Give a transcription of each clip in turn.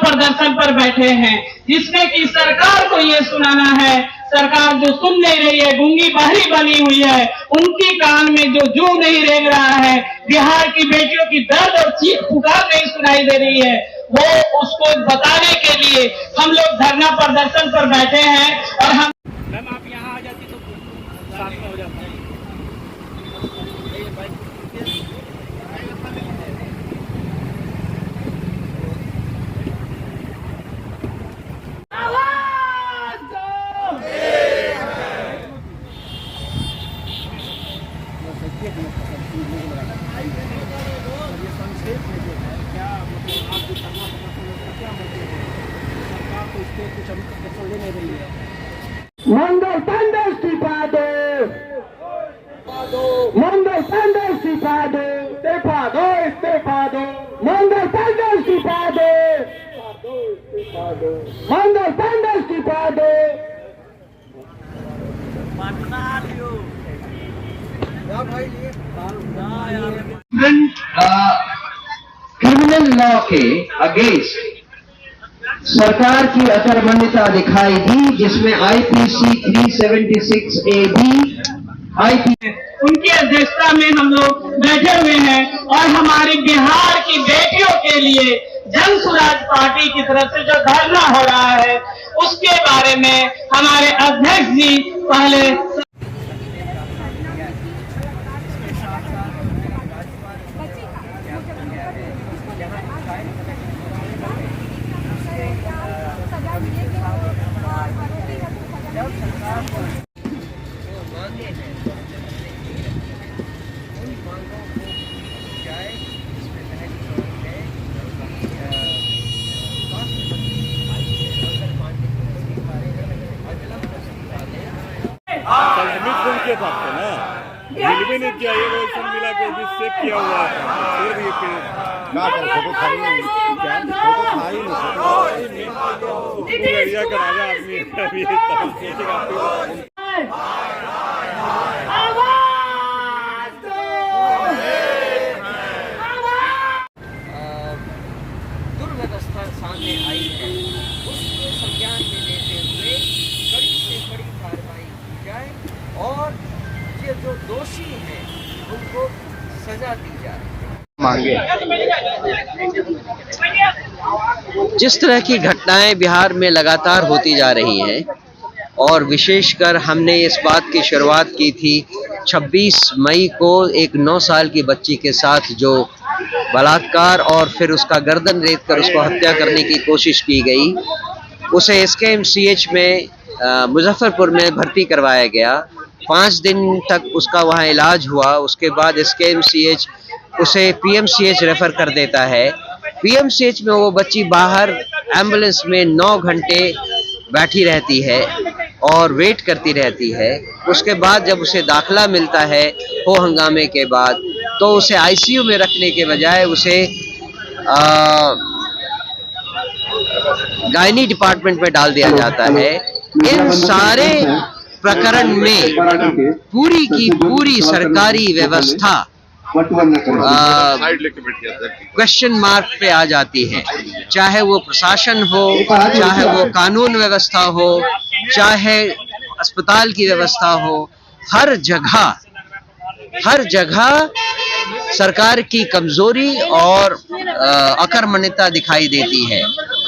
प्रदर्शन पर बैठे हैं, जिसमें कि सरकार को ये सुनाना है, सरकार जो सुन नहीं रही है, गूंगी बहरी बनी हुई है, उनकी कान में जो जू नहीं रेंग रहा है, बिहार की बेटियों की दर्द और चीख पुकार नहीं सुनाई दे रही है, वो उसको बताने के लिए हम लोग धरना प्रदर्शन पर बैठे हैं। और हम मैम आप यहाँ आ जाती तो साथ में हो जाता है। मंगल पांडे इस्तीफा दो, मंगल पांडे इस्तीफा दो, इस्तीफा दो, इस्तीफा दो, मंगल पांडे इस्तीफा दो, मंगल पांडे इस्तीफा दो। क्रिमिनल लॉ के अगेंस्ट सरकार की अकर्मण्यता दिखाई दी, जिसमें आईपीसी 376A भी उनकी अध्यक्षता में हम लोग बैठे हुए हैं और हमारी बिहार की बेटियों के लिए जन स्वराज पार्टी की तरफ से जो धरना हो रहा है उसके बारे में हमारे अध्यक्ष जी पहले किया था आपको ना, बिल भी नहीं किया, ये रोज मिला के भी सेव किया हुआ है, फिर भी फोटो खाई नहीं, फोटो खाई नहीं, एरिया का राजा आदमी दुर्व्यवस्था सामने आई है, उसको संज्ञान में लेते हुए कड़ी से कड़ी कार्रवाई की जाए और ये जो दोषी हैं उनको सजा दी जाए। जिस तरह की घटनाएं बिहार में लगातार होती जा रही हैं और विशेषकर हमने इस बात की शुरुआत की थी 26 मई को एक 9 साल की बच्ची के साथ जो बलात्कार और फिर उसका गर्दन रेत कर उसको हत्या करने की कोशिश की गई, उसे SKMCH में मुजफ्फरपुर में भर्ती करवाया गया। 5 दिन तक उसका वहाँ इलाज हुआ, उसके बाद SKMCH उसे PMCH रेफर कर देता है। PMCH में वो बच्ची बाहर एम्बुलेंस में 9 घंटे बैठी रहती है और वेट करती रहती है। उसके बाद जब उसे दाखिला मिलता है हो हंगामे के बाद, तो उसे ICU में रखने के बजाय उसे गायनी डिपार्टमेंट में डाल दिया जाता है। इन सारे प्रकरण में पूरी की पूरी सरकारी व्यवस्था क्वेश्चन मार्क पे आ जाती है, चाहे वो प्रशासन हो, चाहे वो कानून व्यवस्था हो, चाहे अस्पताल की व्यवस्था हो, हर जगह सरकार की कमजोरी और अकर्मण्यता दिखाई देती है।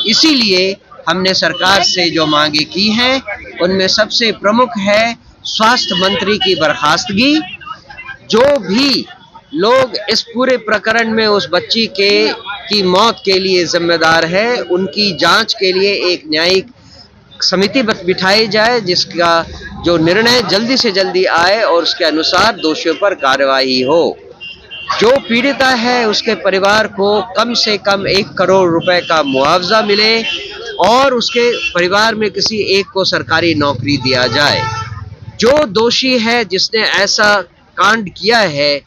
इसीलिए हमने सरकार से जो मांगे की हैं उनमें सबसे प्रमुख है स्वास्थ्य मंत्री की बर्खास्तगी। जो भी लोग इस पूरे प्रकरण में उस बच्ची की मौत के लिए जिम्मेदार है, उनकी जांच के लिए एक न्यायिक समिति बिठाई जाए, जिसका जो निर्णय जल्दी से जल्दी आए और उसके अनुसार दोषियों पर कार्रवाई हो। जो पीड़िता है उसके परिवार को कम से कम 1 करोड़ रुपए का मुआवजा मिले और उसके परिवार में किसी एक को सरकारी नौकरी दिया जाए। जो दोषी है, जिसने ऐसा कांड किया है,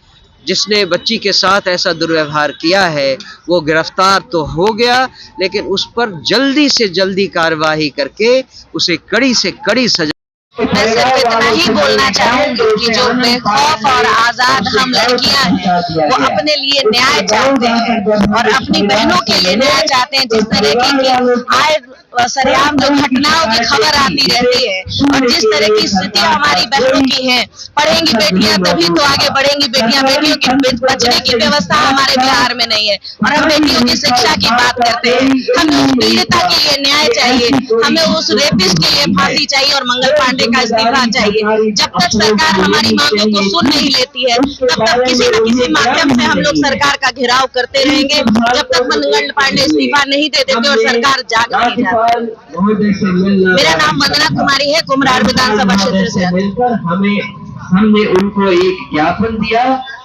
जिसने बच्ची के साथ ऐसा दुर्व्यवहार किया है, वो गिरफ्तार तो हो गया, लेकिन उस पर जल्दी से जल्दी कार्रवाई करके उसे कड़ी से कड़ी सजा मैं सिर्फ इतना ही बोलना चाहूंगी कि जो बेखौफ और आजाद हम लड़कियां हैं वो अपने लिए न्याय चाहते हैं और अपनी बहनों के लिए न्याय चाहते हैं। जिस तरीके की आए सरेआम जो घटनाओं की खबर आती रहती है और जिस तरह की स्थितियां हमारी बहनों की हैं, पढ़ेंगी बेटियां तभी तो आगे बढ़ेंगी बेटियां। बेटियों की बचने की व्यवस्था हमारे बिहार में नहीं है और हम बेटियों की शिक्षा की बात करते हैं। हमें उस पीड़िता के लिए न्याय चाहिए, हमें उस रेपिस्ट के लिए फांसी चाहिए और मंगल पांडे का इस्तीफा चाहिए। जब तक सरकार हमारी मांगों को सुन नहीं लेती है तब तक किसी न किसी माध्यम से हम लोग सरकार का घेराव करते रहेंगे, जब तक मंगल पांडे इस्तीफा नहीं दे देते और सरकार जाग नहीं जाती। मेरा नाम वंदना कुमारी है, कुम्हरार विधानसभा क्षेत्र से। हमने उनको एक ज्ञापन दिया।